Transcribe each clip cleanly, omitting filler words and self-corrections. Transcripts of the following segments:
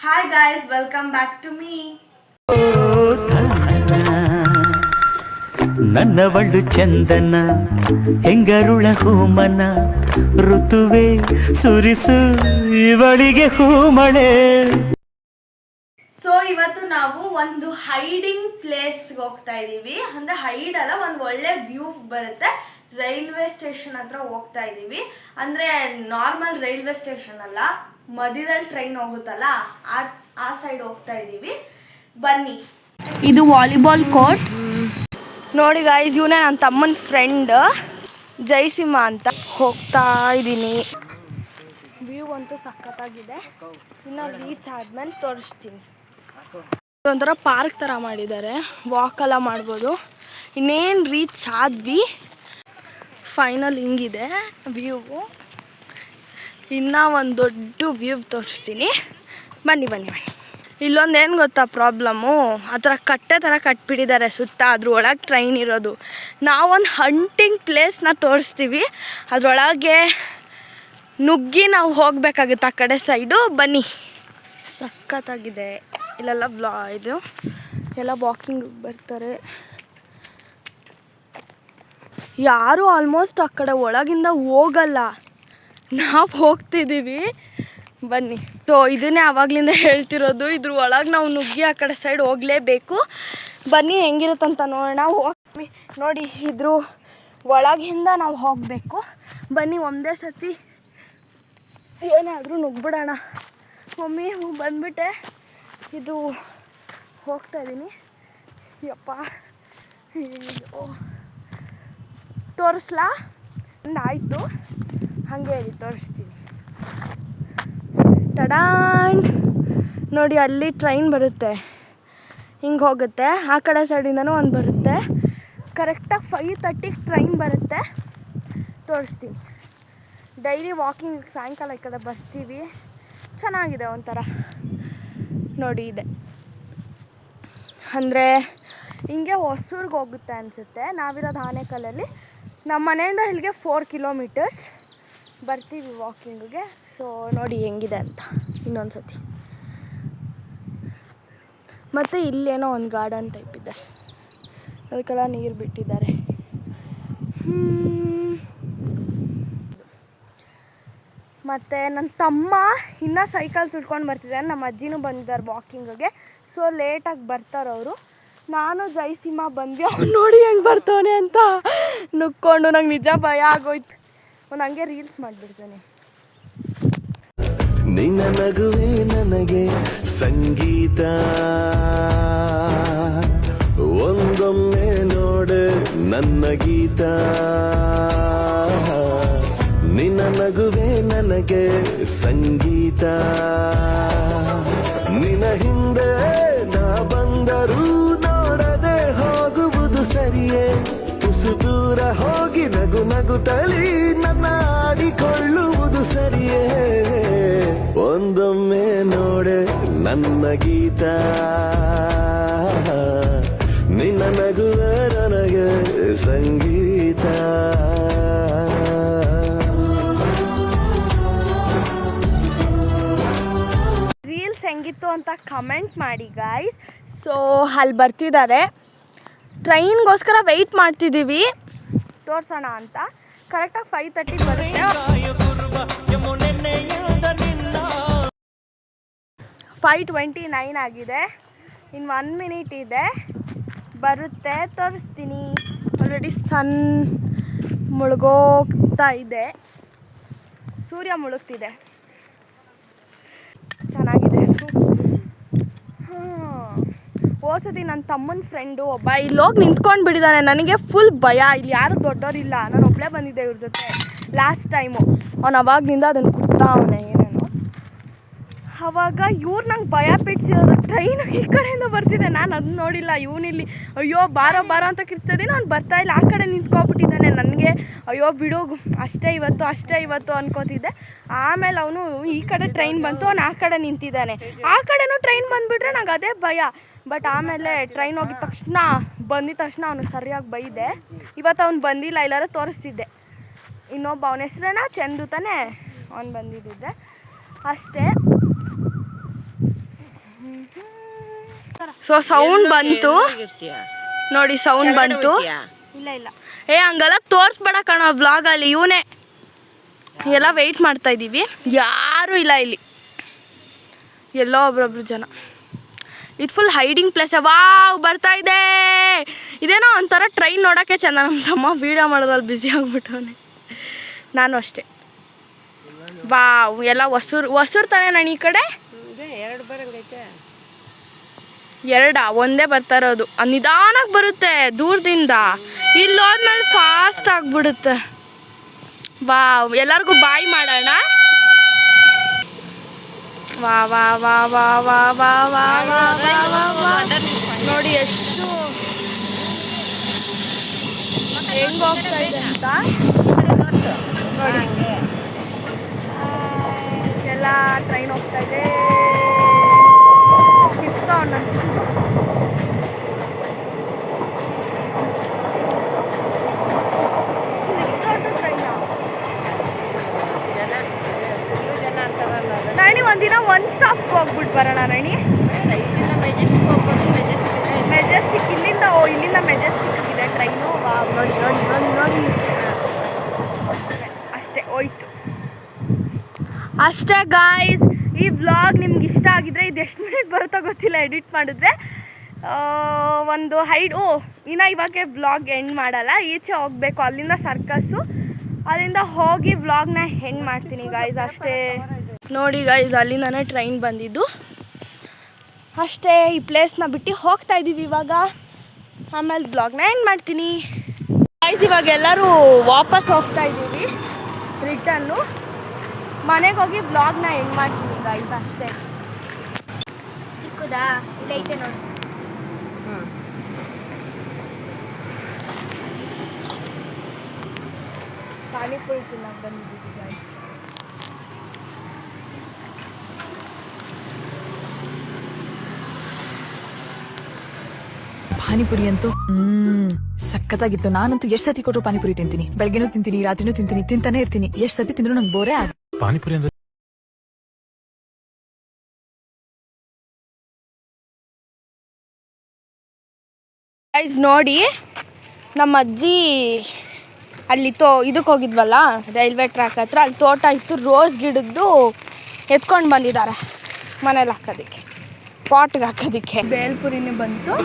Hi guys, welcome back to me. ನನ್ನವಳು ಚಂದನ ಹೆಂಗರುಳ ಹೂಮನ ಋತುವೆ ಸುರಿಸು ಇವಳಿಗೆ Hoomale. So ಇವತ್ತು ನಾವು ಒಂದು ಹೈಡಿಂಗ್ ಪ್ಲೇಸ್ಗೆ ಹೋಗ್ತಾ ಇದ್ದೀವಿ. ಅಂದರೆ ಹೈಡ್ ಅಲ್ಲ, ಒಂದು ಒಳ್ಳೆ ವ್ಯೂ ಬರುತ್ತೆ. ರೈಲ್ವೆ ಸ್ಟೇಷನ್ ಹತ್ರ ಹೋಗ್ತಾ ಇದ್ದೀವಿ. ಅಂದರೆ ನಾರ್ಮಲ್ ರೈಲ್ವೆ ಸ್ಟೇಷನ್ ಅಲ್ಲ, ಮಧ್ಯದಲ್ಲಿ ಟ್ರೈನ್ ಹೋಗುತ್ತಲ್ಲ ಆ ಸೈಡ್ ಹೋಗ್ತಾ ಇದ್ದೀವಿ. ಬನ್ನಿ. ಇದು ವಾಲಿಬಾಲ್ ಕೋರ್ಟ್ ನೋಡಿ ಗಾಯ್ಸ್. ಇವನೇ ನನ್ನ ತಮ್ಮನ ಫ್ರೆಂಡ್ ಜಯಸಿಂಹ ಅಂತ. ಹೋಗ್ತಾ ಇದ್ದೀನಿ. ವ್ಯೂ ಅಂತೂ ಸಖತ್ತಾಗಿದೆ. ಇನ್ನು ರೀಚ್ ಆದ್ಮೇಲೆ ತೋರಿಸ್ತೀನಿ. ಒಂಥರ ಪಾರ್ಕ್ ಥರ ಮಾಡಿದ್ದಾರೆ, ವಾಕೆಲ್ಲ ಮಾಡ್ಬೋದು. ಇನ್ನೇನು ರೀಚ್ ಆದ್ವಿ. ಫೈನಲ್ ಹಿಂಗಿದೆ ವ್ಯೂ. ಇನ್ನೂ ಒಂದು ದೊಡ್ಡ ವ್ಯೂ ತೋರಿಸ್ತೀನಿ. ಬನ್ನಿ ಬನ್ನಿ ಬನ್ನಿ. ಇಲ್ಲೊಂದು ಏನು ಗೊತ್ತಾ ಪ್ರಾಬ್ಲಮ್ಮು, ಆ ಥರ ಕಟ್ಟೆ ಥರ ಕಟ್ಬಿಟ್ಟಿದ್ದಾರೆ ಸುತ್ತ. ಅದ್ರ ಒಳಗೆ ಟ್ರೈನ್ ಇರೋದು. ನಾವೊಂದು ಹಂಟಿಂಗ್ ಪ್ಲೇಸ್ನ ತೋರಿಸ್ತೀವಿ, ಅದರೊಳಗೆ ನುಗ್ಗಿ ನಾವು ಹೋಗಬೇಕಾಗುತ್ತೆ ಆ ಕಡೆ ಸೈಡು. ಬನ್ನಿ. ಸಖತ್ತಾಗಿದೆ. ಇಲ್ಲೆಲ್ಲ ಇದು ಎಲ್ಲ ವಾಕಿಂಗ್ ಬರ್ತಾರೆ. ಯಾರು ಆಲ್ಮೋಸ್ಟ್ ಆ ಕಡೆ ಒಳಗಿಂದ ಹೋಗಲ್ಲ, ನಾವು ಹೋಗ್ತಿದ್ದೀವಿ. ಬನ್ನಿ. ಸೊ ಇದನ್ನೇ ಆವಾಗಲಿಂದ ಹೇಳ್ತಿರೋದು, ಇದ್ರ ಒಳಗೆ ನಾವು ನುಗ್ಗಿ ಆ ಕಡೆ ಸೈಡ್ ಹೋಗಲೇಬೇಕು. ಬನ್ನಿ ಹೆಂಗಿರುತ್ತಂತ ನೋಡೋಣ. ನೋಡಿ, ಇದ್ರ ಒಳಗಿಂದ ನಾವು ಹೋಗಬೇಕು. ಬನ್ನಿ ಒಂದೇ ಸತಿ ಏನಾದರೂ ನುಗ್ಬಿಡೋಣ. ಮಮ್ಮಿ ಬಂದ್ಬಿಟ್ಟೆ. ಇದು ಹೋಗ್ತಾ ಇದ್ದೀನಿ. ಯಪ್ಪ ತೋರಿಸ್ಲಾ? ಆಯಿತು, ಹಾಗೆ ಹೇಳಿ ತೋರಿಸ್ತೀನಿ. ಟಡಾನ್ ನೋಡಿ, ಅಲ್ಲಿ ಟ್ರೈನ್ ಬರುತ್ತೆ, ಹಿಂಗೆ ಹೋಗುತ್ತೆ. ಆ ಕಡೆ ಸೈಡಿಂದನೂ ಒಂದು ಬರುತ್ತೆ. ಕರೆಕ್ಟಾಗಿ 5:30ಗೆ ಟ್ರೈನ್ ಬರುತ್ತೆ. ತೋರಿಸ್ತೀನಿ. ಡೈಲಿ ವಾಕಿಂಗ್ ಸಾಯಂಕಾಲ ಈ ಕಡೆ ಬರ್ತೀವಿ. ಚೆನ್ನಾಗಿದೆ ಒಂಥರ. ನೋಡಿ ಇದೆ ಅಂದರೆ ಹಿಂಗೆ ಹೊಸೂರ್ಗೆ ಹೋಗುತ್ತೆ ಅನಿಸುತ್ತೆ. ನಾವಿರೋದು ಆನೇಕಲ್ಲಲ್ಲಿ. ನಮ್ಮ ಮನೆಯಿಂದ ಇಲ್ಲಿಗೆ 4 ಕಿಲೋಮೀಟರ್ಸ್ ಬರ್ತೀವಿ ವಾಕಿಂಗಿಗೆ. ಸೊ ನೋಡಿ ಹೆಂಗಿದೆ ಅಂತ ಇನ್ನೊಂದು ಸತಿ. ಮತ್ತು ಇಲ್ಲೇನೋ ಒಂದು ಗಾರ್ಡನ್ ಟೈಪ್ ಇದೆ, ಅದಕ್ಕೆಲ್ಲ ನೀರು ಬಿಟ್ಟಿದ್ದಾರೆ. ಮತ್ತು ನನ್ನ ತಮ್ಮ ಇನ್ನೂ ಸೈಕಲ್ ತುಳ್ಕೊಂಡು ಬರ್ತಿದ್ದಾರೆ. ನಮ್ಮ ಅಜ್ಜಿನೂ ಬಂದಿದ್ದಾರೆ ವಾಕಿಂಗಿಗೆ. ಸೊ ಲೇಟಾಗಿ ಬರ್ತಾರೆ ಅವರು. ನಾನು ಜಯಸಿಂಹ ಬಂದ್ವಿ. ಅವ್ನು ನೋಡಿ ಹೆಂಗೆ ಬರ್ತವನೆ ಅಂತ ನುಕ್ಕೊಂಡು ನಂಗೆ ನಿಜ ಭಯ ಆಗೋಯ್ತು. ಅವ್ನು ಹಂಗೆ ರೀಲ್ಸ್ ಮಾಡಿಬಿಡ್ತಾನೆ. ನಿನ್ನ ನಗುವೆ ನನಗೆ ಸಂಗೀತ, ಒಂದೊಮ್ಮೆ ನೋಡೆ ನನ್ನ ಗೀತ. ನಿನ್ನ ನಗುವೆ ನನಗೆ ಸಂಗೀತ, ನಿನ್ನ ಹಿಂದೆ ನಾ ಬಂದರೂ ನೋಡದೆ ಹೋಗುವುದು ಸರಿಯೇ. ತುಸು ದೂರ ಹೋಗಿ ನಗು ನಗುತ್ತಲಿ ನನ್ನ ಆಡಿಕೊಳ್ಳುವುದು ಸರಿಯೇ. ಒಂದೊಮ್ಮೆ ನೋಡೆ ನನ್ನ ಗೀತ, ನಿನ್ನ ನಗುವೆ ನನಗೆ ಸಂಗೀತ. ರೀಲ್ಸ್ ಹೆಂಗಿತ್ತು ಅಂತ ಕಮೆಂಟ್ ಮಾಡಿ ಗಾಯ್ಸ್. ಸೊ ಅಲ್ಲಿ ಬರ್ತಿದ್ದಾರೆ. ಟ್ರೈನ್ಗೋಸ್ಕರ ವೆಯ್ಟ್ ಮಾಡ್ತಿದ್ದೀವಿ, ತೋರಿಸೋಣ ಅಂತ. ಕರೆಕ್ಟಾಗಿ 5:30 ಬರುತ್ತೆ. 5:29 ಆಗಿದೆ. ಇನ್ನು 1 ಮಿನಿಟ್ ಇದೆ, ಬರುತ್ತೆ. ತೋರಿಸ್ತೀನಿ. ಆಲ್ರೆಡಿ ಸನ್ ಮುಳುಗೋಗ್ತಾ ಇದೆ, ಸೂರ್ಯ ಮುಳುಗ್ತಿದೆ. ಚೆನ್ನಾಗಿದೆ. ಹೋದ್ಸತಿ ನನ್ನ ತಮ್ಮನ ಫ್ರೆಂಡು ಒಬ್ಬ ಇಲ್ಲೋಗಿ ನಿಂತ್ಕೊಂಡು ಬಿಟ್ಟಿದ್ದಾನೆ. ನನಗೆ ಫುಲ್ ಭಯ. ಇಲ್ಲಿ ಯಾರು ದೊಡ್ಡವರಿಲ್ಲ, ನಾನು ಒಬ್ಬಳೇ ಬಂದಿದ್ದೆ ಇವ್ರ ಜೊತೆ ಲಾಸ್ಟ್ ಟೈಮು. ಅವನು ಅವಾಗನಿಂದ ಅದನ್ನು ಕುಡ್ತಾ ಅವನೇ ಏನೇನು. ಆವಾಗ ಇವ್ರು ನಂಗೆ ಭಯ ಬಿಡಿಸಿರೋದು. ಟ್ರೈನು ಈ ಕಡೆಯಿಂದ ಬರ್ತಿದ್ದೆ, ನಾನು ಅದನ್ನ ನೋಡಿಲ್ಲ. ಇವನಿಲ್ಲಿ ಅಯ್ಯೋ ಬಾರೋ ಬಾರೋ ಅಂತ ಕಿರ್ಸ್ತಿದ್ದೀನಿ, ಅವ್ನು ಬರ್ತಾಯಿಲ್ಲ. ಆ ಕಡೆ ನಿಂತ್ಕೊಬಿಟ್ಟಿದ್ದಾನೆ. ನನಗೆ ಅಯ್ಯೋ ಬಿಡು, ಅಷ್ಟೇ ಇವತ್ತು ಅನ್ಕೋತಿದ್ದೆ. ಆಮೇಲೆ ಅವನು ಈ ಕಡೆ ಟ್ರೈನ್ ಬಂತು, ಅವನು ಆ ಕಡೆ ನಿಂತಿದ್ದಾನೆ. ಆ ಕಡೆನೂ ಟ್ರೈನ್ ಬಂದುಬಿಟ್ರೆ ನಂಗೆ ಅದೇ ಭಯ. ಬಟ್ ಆಮೇಲೆ ಟ್ರೈನ್ ಬಂದಿದ ತಕ್ಷಣ ಅವನು ಸರಿಯಾಗಿ ಬೈದೆ. ಇವತ್ತು ಅವ್ನು ಬಂದಿಲ್ಲ, ಎಲ್ಲರೂ ತೋರಿಸ್ತಿದ್ದೆ. ಇನ್ನೊಬ್ಬ ಅವನ ಹೆಸ್ರೇನ ಚಂದು ತಾನೆ, ಅವ್ನು ಬಂದಿದ್ದೆ ಅಷ್ಟೇ. ಸೊ ಸೌಂಡ್ ಬಂತು ನೋಡಿ, ಸೌಂಡ್ ಬಂತು. ಇಲ್ಲ ಇಲ್ಲ ಏ ಹಂಗೆಲ್ಲ ತೋರಿಸ್ಬೇಡ ಕಣ ವ್ಲಾಗಲ್ಲಿ. ಇವನೇ ಎಲ್ಲ ವೆಯ್ಟ್ ಮಾಡ್ತಾ ಇದ್ದೀವಿ, ಯಾರೂ ಇಲ್ಲ ಇಲ್ಲಿ, ಎಲ್ಲೋ ಒಬ್ರೊಬ್ರು ಜನ. ಇದು ಫುಲ್ ಹೈಡಿಂಗ್ ಪ್ಲೇಸ್. ವಾವ್ ಬರ್ತಾ ಇದೆ. ಇದೇನೋ ಒಂಥರ ಟ್ರೈನ್ ನೋಡೋಕ್ಕೆ ಚೆಂದ. ನಮ್ಮ ತಮ್ಮ ವೀಡಿಯೋ ಮಾಡೋದ್ರಲ್ಲಿ ಬ್ಯುಸಿ ಆಗ್ಬಿಟ್ಟವನೆ, ನಾನು ಅಷ್ಟೇ. ವಾವ್ ಎಲ್ಲ ಹೊಸೂರು ತಾನೇ ನಾನು ಈ ಕಡೆ. ಎರಡು ಬರಂಗೈತೆ. ಎರಡಾ? ಒಂದೇ ಬರ್ತಾ ಇರೋದು. ನಿಧಾನಕ್ಕೆ ಬರುತ್ತೆ ದೂರದಿಂದ, ಇಲ್ಲಿ ಹೋದ್ಮೇಲೆ ಫಾಸ್ಟ್ ಆಗಿಬಿಡುತ್ತೆ. ವಾವ್ ಎಲ್ಲರಿಗೂ ಬಾಯ್ ಮಾಡೋಣ. ವಾ ವಾ ವಾ ವಾ ವಾ ವಾ ವಾ ವಾ ವಾ ವಾ ನೋಡಿ ಎಷ್ಟು ಹೆಂಗ್ ಹೋಗ್ತಾ ಇದೆ ಅಂತ ನೋಡಿ. ಎಲ್ಲ ಟ್ರೈನ್ ಹೋಗ್ತಾ ಇದೆ. ರಾಣಿ ಒಂದಿನ ಒಂದು ಸ್ಟಾಪ್ ಹೋಗ್ಬಿಟ್ಟು ಬರೋಣ ರಾಣಿ. ಮೆಜೆಸ್ಟಿಕ್ ಇಲ್ಲಿಂದ ಇಲ್ಲಿಂದ ಮೆಜೆಸ್ಟಿಕ್ ಇದೆ ಟ್ರೈನು. ನೋಡಿ ನೋಡಿ ನೋಡಿ ನೋಡಿ ಅಷ್ಟೇ ಹೋಯ್ತು. ಅಷ್ಟೇ ಗಾಯ್ಸ್, ಈ ವ್ಲಾಗ್ ನಿಮ್ಗೆ ಇಷ್ಟ ಆಗಿದ್ರೆ, ಇದು ಎಷ್ಟು ಮಿನಿಟ್ ಬರುತ್ತೋ ಗೊತ್ತಿಲ್ಲ ಎಡಿಟ್ ಮಾಡಿದ್ರೆ. ಒಂದು ಇನ್ನು ಇವಾಗ ವ್ಲಾಗ್ ಎಂಡ್ ಮಾಡಲ್ಲ, ಈಚೆ ಹೋಗಬೇಕು, ಅಲ್ಲಿಂದ ಸರ್ಕಸ್ಸು, ಅಲ್ಲಿಂದ ಹೋಗಿ ವ್ಲಾಗ್ನ ಎಂಡ್ ಮಾಡ್ತೀನಿ ಗಾಯ್ಸ್. ಅಷ್ಟೇ ನೋಡಿ ಗಾಯ್ಸ್, ಅಲ್ಲಿಂದನೇ ಟ್ರೈನ್ ಬಂದಿದ್ದು. ಅಷ್ಟೇ, ಈ ಪ್ಲೇಸ್ನ ಬಿಟ್ಟು ಹೋಗ್ತಾ ಇದ್ದೀವಿ ಇವಾಗ. ಆಮೇಲೆ ವ್ಲಾಗ್ನ ಎಂಡ್ ಮಾಡ್ತೀನಿ ಗಾಯ್ಸ್. ಇವಾಗ ಎಲ್ಲರೂ ವಾಪಸ್ ಹೋಗ್ತಾ ಇದ್ದೀವಿ ರಿಟರ್ನು. ಮನೆಗೆ ಹೋಗಿ ವ್ಲಾಗ್ನ ಎಂಡ್ ಮಾಡ್ತೀನಿ ಗಾಯ್ಸ್. ಅಷ್ಟೇ. ಚಿಕ್ಕದಾ ಇಲ್ಲ ಐತೆ ನೋಡಿ. ಪಾನಿಪುರಿ ತಿನ್ನಕ್ಕೆ ಬಂದಿದ್ದೀವಿ ಗಾಯ್ಸ್. ಪಾನಿಪುರಿ ಅಂತೂ ಸಖತ್ತಾಗಿತ್ತು. ನಾನಂತೂ ಎಷ್ಟು ಸತಿ ಕೊಟ್ಟರು ಪಾನಿಪುರಿ ತಿಂತೀನಿ. ಬೆಳಗ್ಗೆನೂ ತಿಂತೀನಿ, ರಾತ್ರಿನೂ ತಿಂತೀನಿ, ತಿಂತಾನೆ ಇರ್ತೀನಿ. ಎಷ್ಟು ಸತಿ ತಿಂದ್ರು ನಂಗೆ ಬೋರೇ ಆಗ. ಪಾನಿಪುರಿ ಅಂದ್ರೆ ಗೈಸ್ ನೋಡಿ, ನಮ್ಮ ಅಜ್ಜಿ ಅಲ್ಲಿ ಇದಕ್ಕೆ ಹೋಗಿದ್ವಲ್ಲ ರೈಲ್ವೆ ಟ್ರ್ಯಾಕ್ ಹತ್ರ, ಅಲ್ಲಿ ತೋಟ ಇತ್ತು, ರೋಸ್ ಗಿಡದ್ದು ಎತ್ಕೊಂಡು ಬಂದಿದ್ದಾರೆ ಮನೇಲಿ ಹಾಕೋದಕ್ಕೆ, ಪಾಟ್ಗೆ ಹಾಕೋದಕ್ಕೆ. ಬೇಲ್ಪುರಿನೇ ಬಂತು.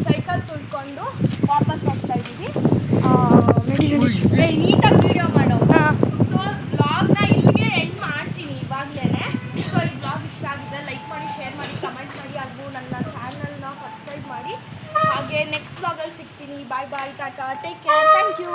ಸೈಕಲ್ ತುಳ್ಕೊಂಡು ವಾಪಸ್ ಹೋಗ್ತಾ ಇದ್ದೀವಿ. ನೀಟಾಗಿ ವಿಡಿಯೋ ಮಾಡೋ. ಸೊ ವ್ಲಾಗ್ನ ಇಲ್ಲಿಗೆ ಎಂಡ್ ಮಾಡ್ತೀನಿ ಇವಾಗಲೇ. ಸೊ ಈ ವ್ಲಾಗ್ ಇಷ್ಟ ಆಗಿದೆ ಲೈಕ್ ಮಾಡಿ, ಶೇರ್ ಮಾಡಿ, ಕಮೆಂಟ್ ಮಾಡಿ, ಹಾಗೂ ನನ್ನ ಚಾನಲ್ನ ಸಬ್ಸ್ಕ್ರೈಬ್ ಮಾಡಿ. ಹಾಗೆ ನೆಕ್ಸ್ಟ್ ವ್ಲಾಗಲ್ಲಿ ಸಿಗ್ತೀನಿ. Bye bye, tata, take care, thank you.